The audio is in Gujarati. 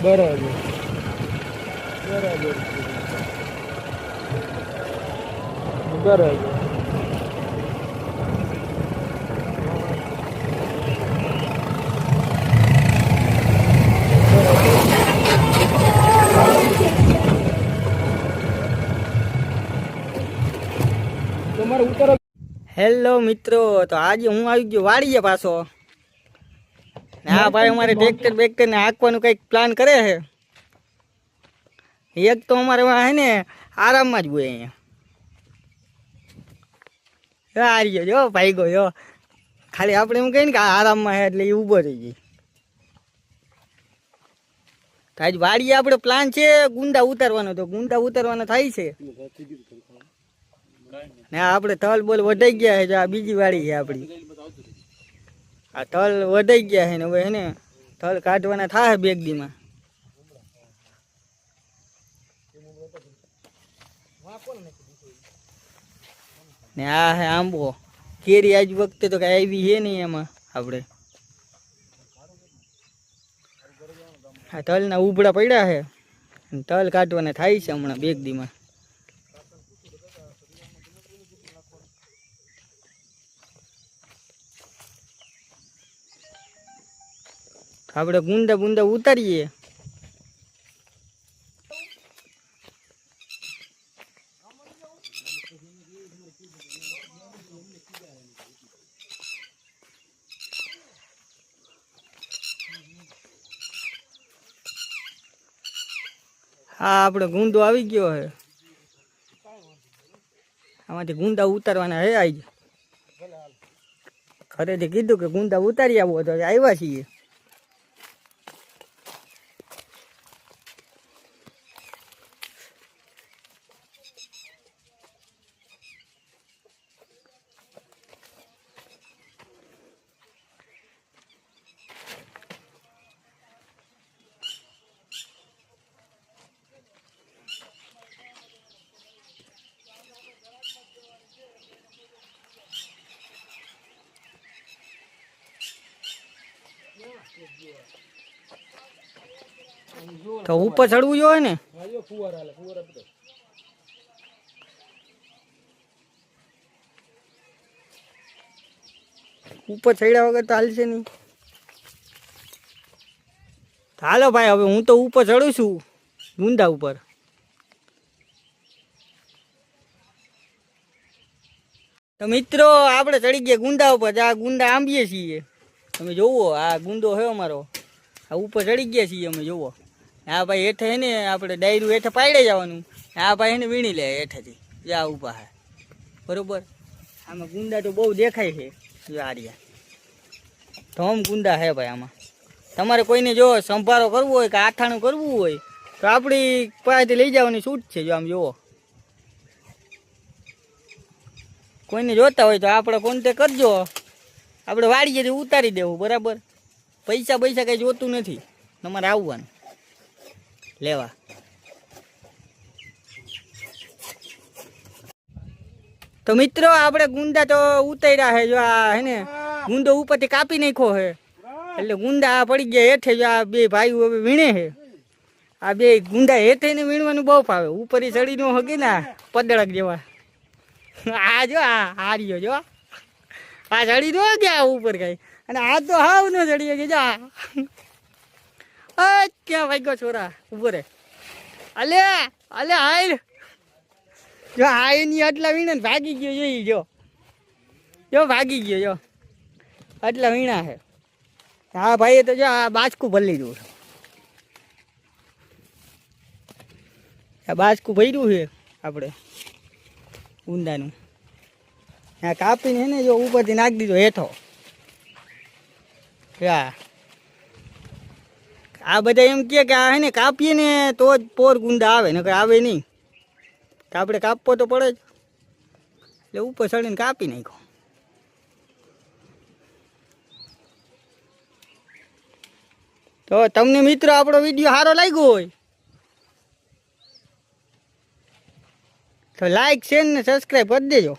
બરાબર બરાબર બરાબર. તમારે ઉતારો. હેલો મિત્રો, તો આજે હું આવી ગયો વાડીએ પાછો. હા ભાઈ, અમારે ટ્રેક્ટર બેક્ટર ને હાંકવાનું કંઈક પ્લાન કરે છે. એક તો અમારે હે ને આરામમાં જ હોય અહીંયા. આ રહ્યો જો ભાઈ ગયો જો. ખાલી આપણે એમ કહીએ ને કે આરામમાં છે એટલે એ ઊભો રહી જાય. આજ વાડીએ આપણે પ્લાન છે ગુંદા ઉતારવાનો, તો ગુંદા ઉતારવાનો થાય છે ને. આપણે તલ બોલ વઢાઈ ગયા છે. આ બીજી વાડી છે આપણી. આ તલ વઢાઈ ગયા છે ને હવે હે ને તલ કાઢવાના થાય બે દીમાં. ને આ હે આંબો કેરી. આજ વખતે તો કઈ આવી છે નહીં એમાં આપણે. આ તલના ઉભડા પડ્યા છે, તલ કાઢવાના થાય છે હમણાં બે દીમાં. આપણે ગુંદા ગુંદા ઉતારીએ. હા, આપણે ગુંદો આવી ગયો છે. આમાંથી ગુંદા ઉતારવાના હે. આજ ઘરેથી કીધું કે ગુંદા ઉતારી આવો, તો આવ્યા છીએ. તો ઉપર ચડવું જોઈએ ને. ઉપર ચડ્યા વગર તો હાલશે નહીં. હાલો ભાઈ, હવે હું તો ઉપર ચડું છું ગુંદા ઉપર. તો મિત્રો, આપણે ચડી ગયા ગુંદા ઉપર. આ ગુંદા આંબીએ છીએ. તમે જોવો, આ ગુંદો છે અમારો. આ ઉપર ચડી ગયા છીએ અમે. જોવો, આ ભાઈ હેઠે હે ને આપણે ડાયરું હેઠે પાડે જવાનું. આ ભાઈ એને વીણી લે હેઠેથી. જ્યાં ઊભા હે બરોબર. આમાં ગુંદા તો બહુ દેખાય છે. આર્યા ધોમ ગુંદા હે ભાઈ આમાં. તમારે કોઈને જો સંભારો કરવો હોય કે આથાણું કરવું હોય તો આપણી પાસેથી લઈ જવાની છૂટ છે. જો આમ જુઓ, કોઈને જોતા હોય તો આપણે કોન્ટેક કરજો. આપણે વાડીએથી ઉતારી દેવું બરાબર. પૈસા પૈસા કંઈ જોતું નથી, તમારે આવવાનું લેવા. તો મિત્રો, આપણે ગુંદા તો ઉતાર્યા છે. જો આ હે ને ગુંદો ઉપરથી કાપી નાખ્યો છે એટલે ગુંદા પડી ગયા હેઠે. જો આ બે ભાઈઓ હવે વીણે છે. આ બે ગુંદા હેઠે ને વીણવાનું બહુ ફાવે. ઉપર ચડી નો હકે ને પદળક જેવા. આ જો આ હાર્યો જો આ ચડી નો ગયા ઉપર કઈ. અને આ તો હાવ ન ચડી કે જા. ક્યાં ભાગ્યો છોરા ઉભો રે. અલે અલે હાલ જો. હાય ની આટલા વીણા ને ભાગી ગયો. જોઈ જો જો ભાગી ગયો. જો આટલા વીણા છે. હા ભાઈ, તો જો આ બાચકું ભરી લીધું. આ બાચકું ભર્યું છે આપણે ઊંદાનું. આ કાપીને હે ને જો ઉપરથી નાખી દીધો હેઠો. આ બધા એમ કે આ હે ને કાપીએ ને તો જ પોર ગુંદા આવે, ને કંઈ આવે નહીં. તો આપણે કાપવો તો પડે જ. એટલે ઉપર ચડીને કાપી નાખો. તો તમને મિત્રો આપણો વિડીયો સારો લાગ્યો હોય તો લાઈક શેર ને સબસ્ક્રાઈબ કરી દેજો.